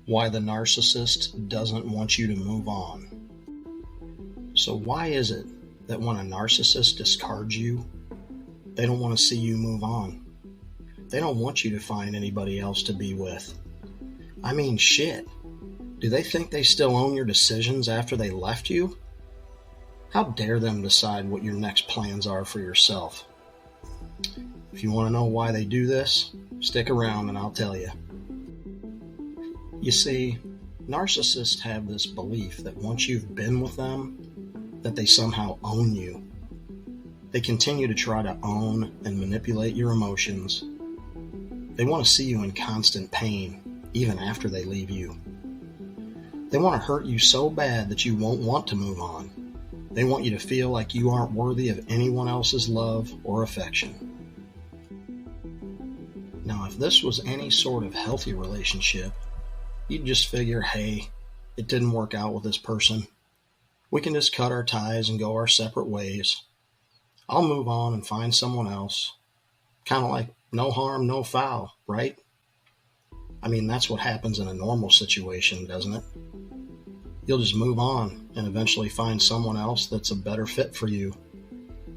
Why the narcissist doesn't want you to move on. So why is it that when a narcissist discards you, they don't want to see you move on? They don't want you to find anybody else to be with. I mean, shit. Do they think they still own your decisions after they left you? How dare them decide what your next plans are for yourself? If you want to know why they do this, stick around and I'll tell you. You see, narcissists have this belief that once you've been with them, that they somehow own you. They continue to try to own and manipulate your emotions. They want to see you in constant pain, even after they leave you. They want to hurt you so bad that you won't want to move on. They want you to feel like you aren't worthy of anyone else's love or affection. Now, if this was any sort of healthy relationship, you'd just figure, hey, it didn't work out with this person. We can just cut our ties and go our separate ways. I'll move on and find someone else. Kind of like no harm, no foul, right? I mean, that's what happens in a normal situation, doesn't it? You'll just move on and eventually find someone else that's a better fit for you.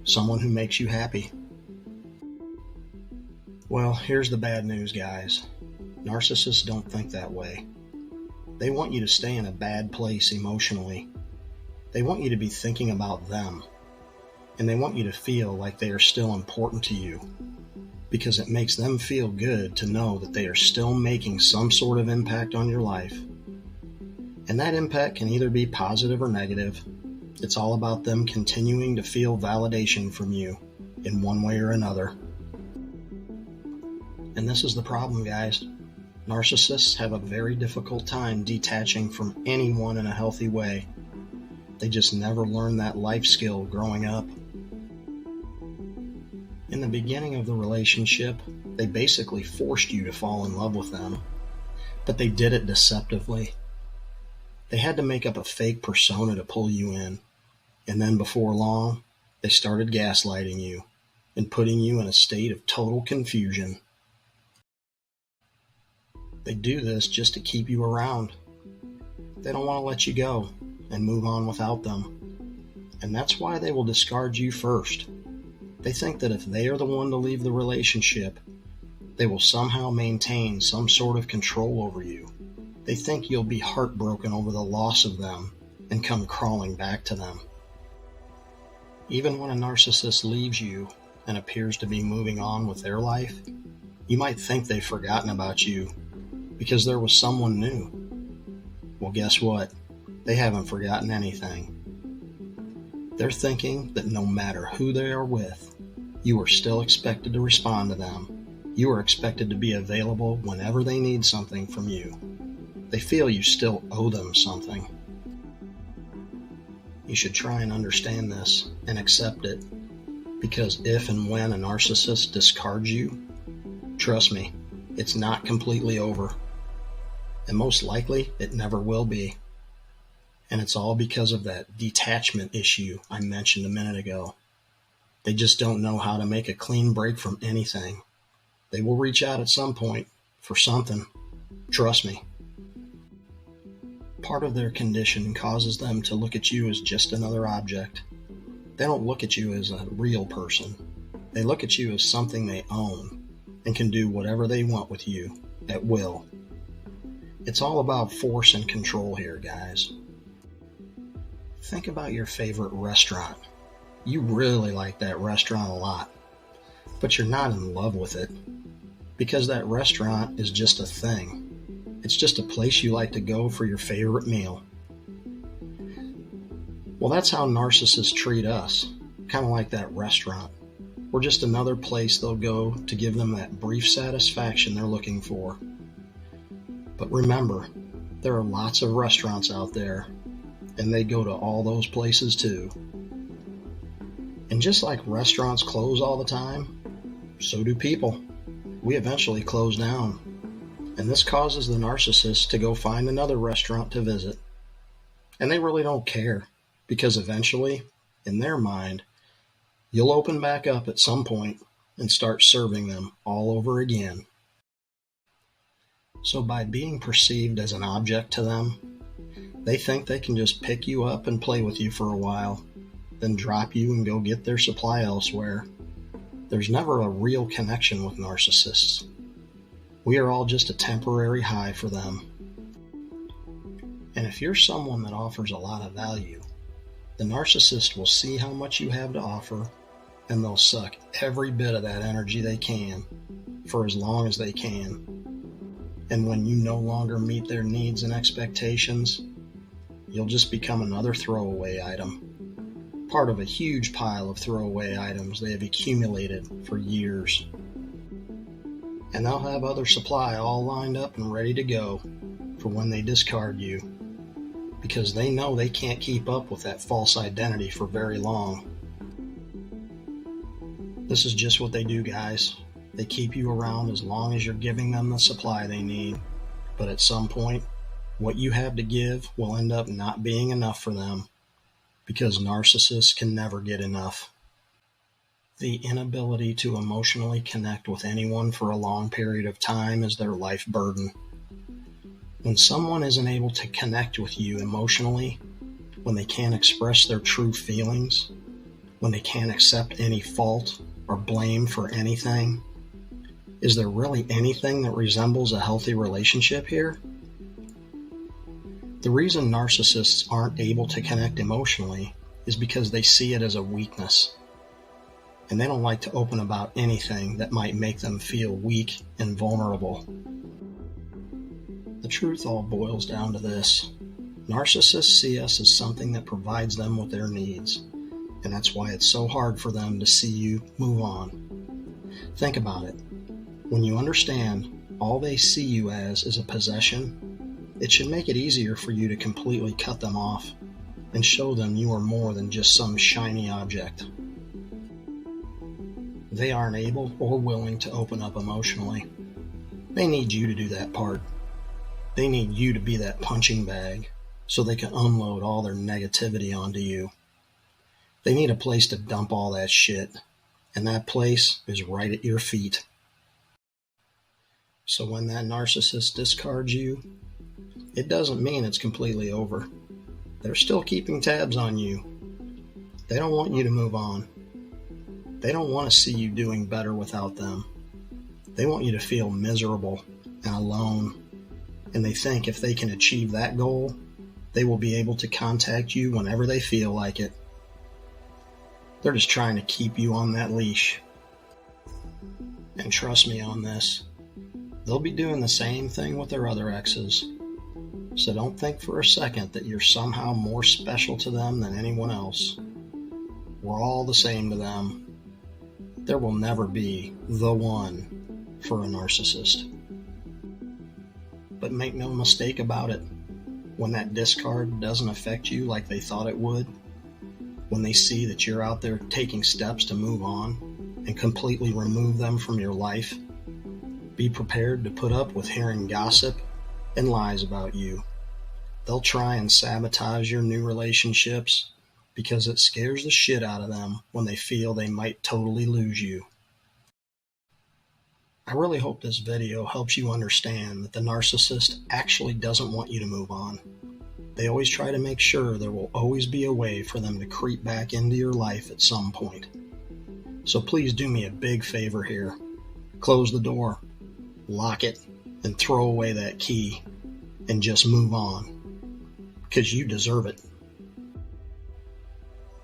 Someone who makes you happy. Well, here's the bad news, guys. Narcissists don't think that way. They want you to stay in a bad place emotionally. They want you to be thinking about them. And they want you to feel like they are still important to you, because it makes them feel good to know that they are still making some sort of impact on your life. And that impact can either be positive or negative. It's all about them continuing to feel validation from you in one way or another. And this is the problem, guys. Narcissists have a very difficult time detaching from anyone in a healthy way. They just never learn that life skill growing up. In the beginning of the relationship, they basically forced you to fall in love with them, but they did it deceptively. They had to make up a fake persona to pull you in, and then before long, they started gaslighting you and putting you in a state of total confusion. They do this just to keep you around. They don't want to let you go and move on without them. And that's why they will discard you first. They think that if they are the one to leave the relationship, they will somehow maintain some sort of control over you. They think you'll be heartbroken over the loss of them and come crawling back to them. Even when a narcissist leaves you and appears to be moving on with their life, you might think they've forgotten about you because there was someone new. Well, guess what? They haven't forgotten anything. They're thinking that no matter who they are with, you are still expected to respond to them. You are expected to be available whenever they need something from you. They feel you still owe them something. You should try and understand this and accept it, because if and when a narcissist discards you, trust me, it's not completely over. And most likely, it never will be. And it's all because of that detachment issue I mentioned a minute ago. They just don't know how to make a clean break from anything. They will reach out at some point for something. Trust me. Part of their condition causes them to look at you as just another object. They don't look at you as a real person. They look at you as something they own and can do whatever they want with you at will. It's all about force and control here, guys. Think about your favorite restaurant. You really like that restaurant a lot, but you're not in love with it because that restaurant is just a thing. It's just a place you like to go for your favorite meal. Well, that's how narcissists treat us, kind of like that restaurant. We're just another place they'll go to give them that brief satisfaction they're looking for. But remember, there are lots of restaurants out there, and they go to all those places too. And just like restaurants close all the time, so do people. We eventually close down. And this causes the narcissist to go find another restaurant to visit. And they really don't care, because eventually, in their mind, you'll open back up at some point and start serving them all over again. So by being perceived as an object to them, they think they can just pick you up and play with you for a while, then drop you and go get their supply elsewhere. There's never a real connection with narcissists. We are all just a temporary high for them. And if you're someone that offers a lot of value, the narcissist will see how much you have to offer, and they'll suck every bit of that energy they can for as long as they can. And when you no longer meet their needs and expectations, you'll just become another throwaway item, part of a huge pile of throwaway items they have accumulated for years. And they'll have other supply all lined up and ready to go for when they discard you, because they know they can't keep up with that false identity for very long. This is just what they do, guys. They keep you around as long as you're giving them the supply they need, but at some point, what you have to give will end up not being enough for them, because narcissists can never get enough. The inability to emotionally connect with anyone for a long period of time is their life burden. When someone isn't able to connect with you emotionally, when they can't express their true feelings, when they can't accept any fault or blame for anything, is there really anything that resembles a healthy relationship here? The reason narcissists aren't able to connect emotionally is because they see it as a weakness, and they don't like to open about anything that might make them feel weak and vulnerable. The truth all boils down to this. Narcissists see us as something that provides them with their needs, and that's why it's so hard for them to see you move on. Think about it. When you understand all they see you as is a possession, it should make it easier for you to completely cut them off and show them you are more than just some shiny object. They aren't able or willing to open up emotionally. They need you to do that part. They need you to be that punching bag so they can unload all their negativity onto you. They need a place to dump all that shit, and that place is right at your feet. So when that narcissist discards you, it doesn't mean it's completely over. They're still keeping tabs on you. They don't want you to move on. They don't want to see you doing better without them. They want you to feel miserable and alone. And they think if they can achieve that goal, they will be able to contact you whenever they feel like it. They're just trying to keep you on that leash. And trust me on this, they'll be doing the same thing with their other exes. So don't think for a second that you're somehow more special to them than anyone else. We're all the same to them. There will never be the one for a narcissist. But make no mistake about it, when that discard doesn't affect you like they thought it would, when they see that you're out there taking steps to move on and completely remove them from your life, be prepared to put up with hearing gossip and lies about you. They'll try and sabotage your new relationships because it scares the shit out of them when they feel they might totally lose you. I really hope this video helps you understand that the narcissist actually doesn't want you to move on. They always try to make sure there will always be a way for them to creep back into your life at some point. So please do me a big favor here. Close the door, lock it, and throw away that key, and just move on. Because you deserve it.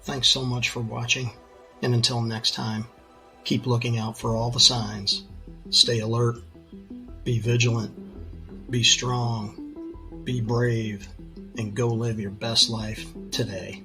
Thanks so much for watching, and until next time, keep looking out for all the signs. Stay alert, be vigilant, be strong, be brave, and go live your best life today.